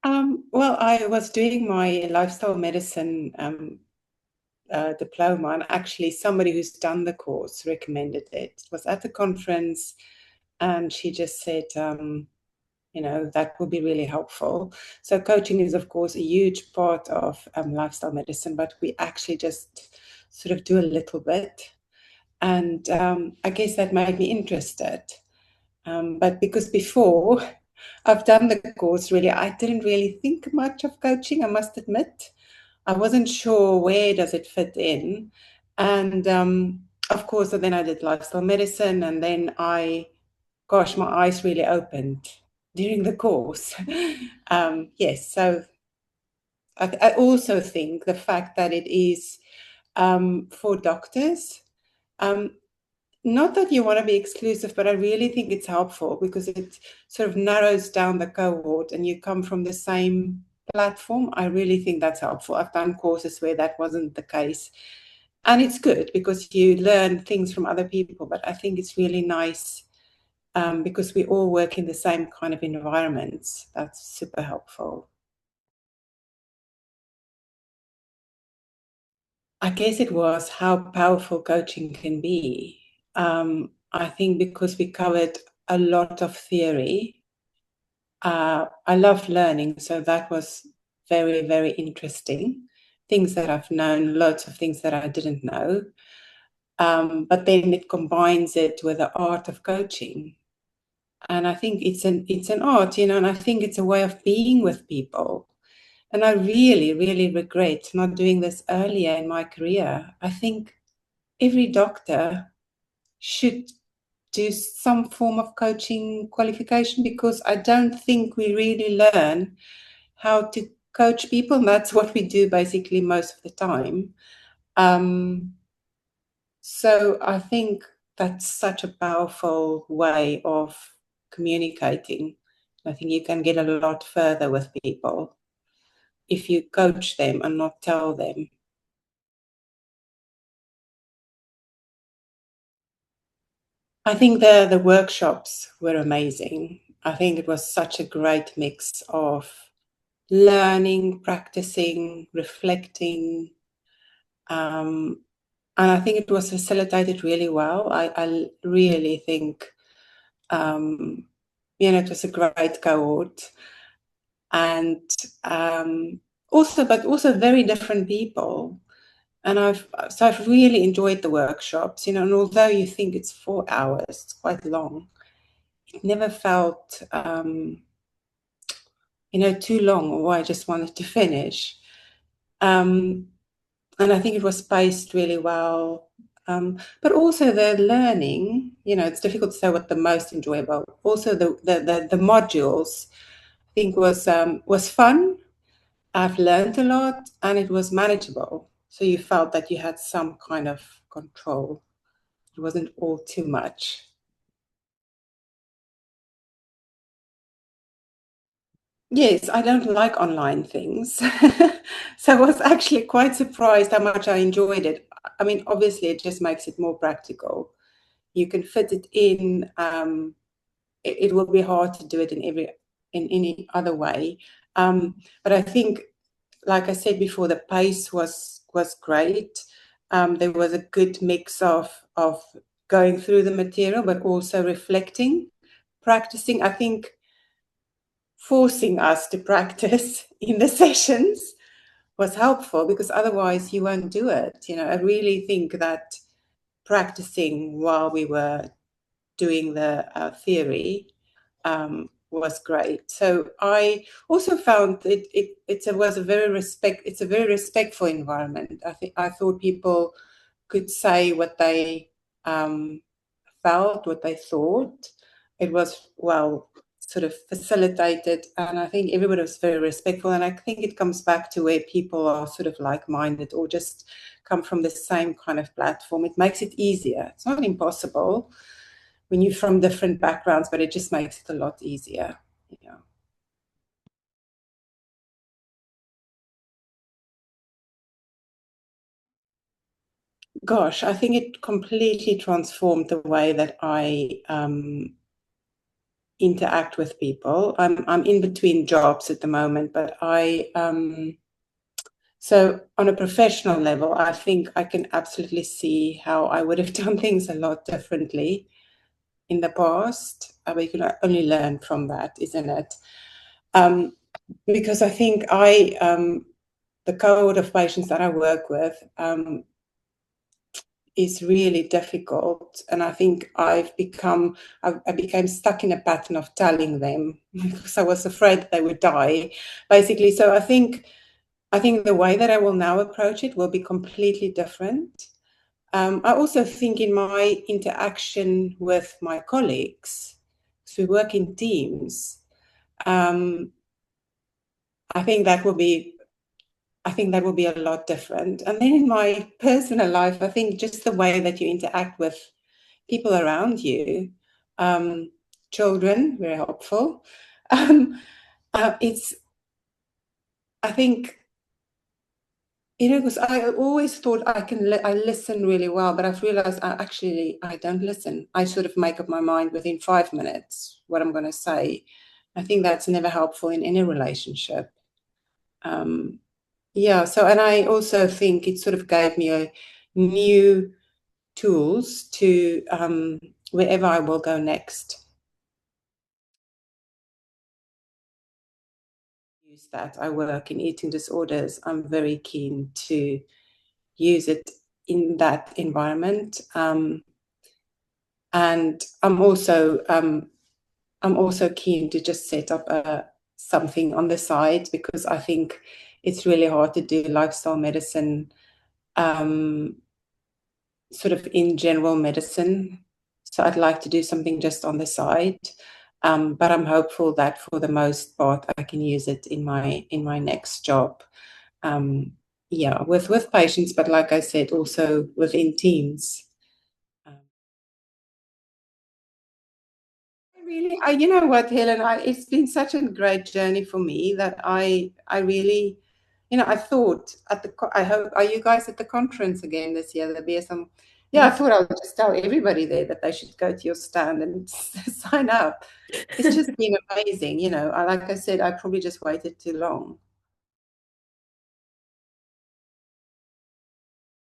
Well, I was doing my lifestyle medicine diploma, and actually somebody who's done the course recommended it. It was at the conference, and she just said, that would be really helpful. So coaching is, of course, a huge part of lifestyle medicine, but we actually just sort of do a little bit. And I guess that made me interested. But because before I've done the course, really, I didn't really think much of coaching, I must admit. I wasn't sure where does it fit in. And of course, then I did lifestyle medicine, and then gosh, my eyes really opened during the course. Yes, so I also think the fact that it is for doctors, um, not that you want to be exclusive, but I really think it's helpful because it sort of narrows down the cohort and you come from the same platform. I really think that's helpful. I've done courses where that wasn't the case. And it's good because you learn things from other people, but I think it's really nice because we all work in the same kind of environments. That's super helpful. I guess it was how powerful coaching can be. I think because we covered a lot of theory, I love learning, so that was very, very interesting. Things that I've known, lots of things that I didn't know. But then it combines it with the art of coaching. And I think it's an art, and I think it's a way of being with people. And I really, really regret not doing this earlier in my career. I think every doctor should do some form of coaching qualification because I don't think we really learn how to coach people. And that's what we do basically most of the time. Um, so I think that's such a powerful way of communicating. I think you can get a lot further with people if you coach them and not tell them. I think the workshops were amazing. I think it was such a great mix of learning, practicing, reflecting. And I think it was facilitated really well. I really think, um, it was a great cohort. And but also very different people. And I've really enjoyed the workshops, and although you think it's 4 hours, it's quite long, it never felt, too long or I just wanted to finish. Um, and I think it was spaced really well. But also the learning, it's difficult to say what the most enjoyable. Also the modules, I think was fun. I've learned a lot, and it was manageable. So you felt that you had some kind of control. It wasn't all too much. Yes, I don't like online things. So I was actually quite surprised how much I enjoyed it. I mean, obviously, it just makes it more practical. You can fit it in. It will be hard to do it in any other way. But I think, like I said before, the pace was great. There was a good mix of going through the material, but also reflecting, practicing. I think forcing us to practice in the sessions was helpful because otherwise you won't do it. I really think that practicing while we were doing the theory was great. So I also found it's a very respectful environment. I thought people could say what they um, felt, what they thought. It was well sort of facilitated, and I think everybody was very respectful. And I think it comes back to where people are sort of like-minded or just come from the same kind of platform. It makes it easier. It's not impossible when you're from different backgrounds, but it just makes it a lot easier. Yeah. Gosh, I think it completely transformed the way that I interact with people. I'm in between jobs at the moment, but so on a professional level, I think I can absolutely see how I would have done things a lot differently in the past. We can only learn from that, isn't it? Because I think the cohort of patients that I work with is really difficult, and I think I became stuck in a pattern of telling them because I was afraid that they would die, basically. So I think the way that I will now approach it will be completely different. I also think in my interaction with my colleagues, because we work in teams, um, I think that will be a lot different. And then in my personal life, I think just the way that you interact with people around you, um, children, very helpful. Um, it's, I think, because I always thought I listen really well, but I've realized I don't listen. I sort of make up my mind within 5 minutes what I'm going to say. I think that's never helpful in any relationship. Yeah, so, and I also think it sort of gave me a new tools to wherever I will go next. Use that. I work in eating disorders. I'm very keen to use it in that environment. And I'm also keen to just set up something on the side, because I think it's really hard to do lifestyle medicine sort of in general medicine. So I'd like to do something just on the side. But I'm hopeful that for the most part I can use it in my next job. Yeah, with patients, but like I said, also within teams. Um, Really, you know what, Helen, it's been such a great journey for me that I really, I thought I hope, are you guys at the conference again this year? There'll be some, yeah, I thought I would just tell everybody there that they should go to your stand and sign up. It's just been amazing, like I said, I probably just waited too long.